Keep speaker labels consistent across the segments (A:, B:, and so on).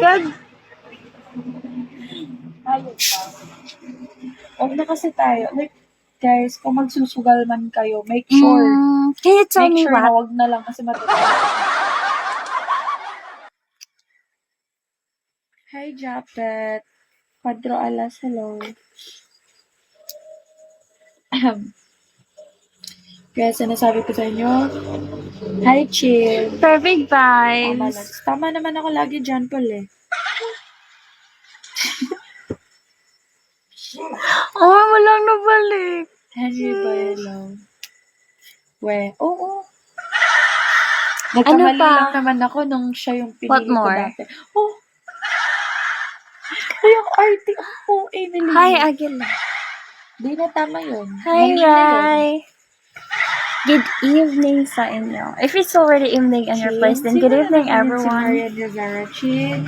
A: God.
B: Ayun ba? Huwag na kasi tayo. Like, guys, kung magsusugal man kayo, make sure.
A: Can you tell
B: Make
A: me
B: sure
A: what?
B: na huwag na lang kasi matutulog. Hi, Japet. Padro Alas, hello. Kaya sinasabi ko sa inyo, hi, chill.
A: Perfect
B: Tama lang.
A: vibes.
B: Tama naman ako lagi dyan, Paul, eh.
A: Oh, walang nabalik.
B: Henry Boyelo. We, oo. Nagkamali
A: pa?
B: lang naman ako nung siya yung
A: What
B: pinili ko
A: more?
B: dati. Oh! Ay, ang arte ako, Emily.
A: Hi, Aguila.
B: Di na tama yun.
A: Hi,
B: Mali na yun.
A: Rai. Good evening sa inyo. If it's already evening in your place, then good evening, everyone.
B: Si Marian Rivera, Chin.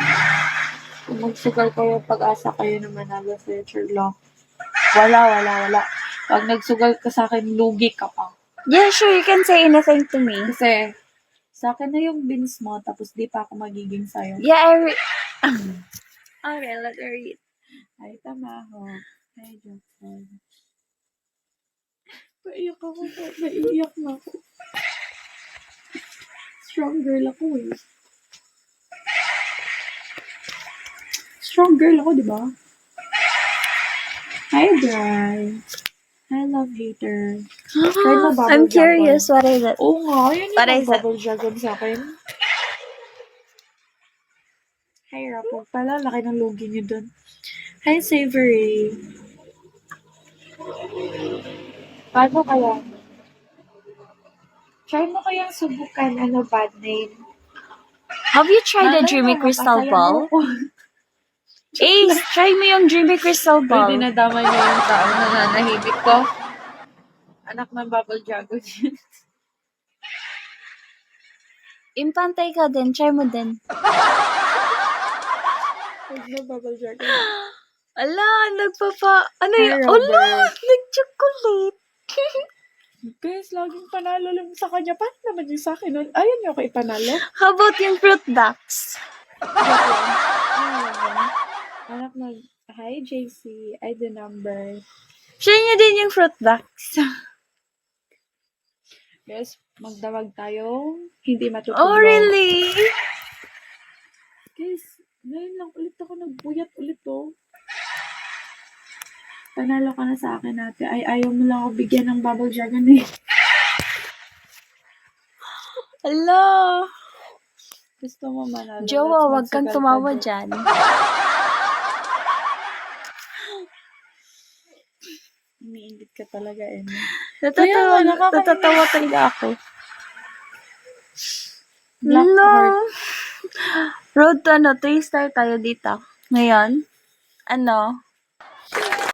B: Kung magsugal kayo, pag-asa kayo na manalo sa future law. Wala. Pag nagsugal ka sa akin, lugi ka pa.
A: Yeah, sure, you can say anything to me.
B: Kasi, sa akin na yung beans mo, tapos di pa ako magiging sayo.
A: Yeah, okay, let's read.
B: Ay, tamaho. Ay, Jackson. Naiyak na ako. Strong girl ako eh. Strong girl ako, di ba? Hi, Bri. Hi, love hater. Try mo bubble
A: I'm
B: dragon.
A: curious, what is it?
B: Oo nga, yun
A: What
B: yung
A: is it?
B: bubble dragon sa akin. Hi, Rapog pala. Laki ng lugi niyo dun. Hi, Savory. Paano kaya? Try mo kayang subukan bad name.
A: Have you tried the
B: Malay
A: Dreamy
B: mo,
A: Crystal
B: mapasaya
A: Ball?
B: mo ako.
A: Ace, try mo yung Dreamy Crystal
B: Uy,
A: Ball.
B: dinadamay niyo yung tao na nanahimik ko. Anak ng bubble dragon yun.
A: Impantay ka din, try mo din.
B: Huwag na bubble dragon.
A: Ala, ano
B: Hi,
A: yun?
B: Robert.
A: Ala, nag-chocolate.
B: Guys, laging panalo lang sa kanya. Paano naman yung sa akin nun? Ayaw niyo ako ipanalo?
A: How about yung fruit ducks?
B: Anak ng... Hi, JC. I the number.
A: Share niyo din yung fruit ducks.
B: Guys, magdawag tayo. Hindi matutulog.
A: Oh, really?
B: Guys, ngayon lang ulit ako nagbuyat ulit Panalo ka na sa akin ate. Ay, ayaw mo lang ako bigyan ng bubble dragon eh.
A: Ala.
B: Gusto mo manalo.
A: Jowa, wag kang
B: magsugal
A: tumawa
B: ka
A: dyan.
B: Umiingit ka talaga eh.
A: Natatawa talaga ako.
B: Black
A: No.
B: heart.
A: Road to 3-star tayo dito. Ngayon,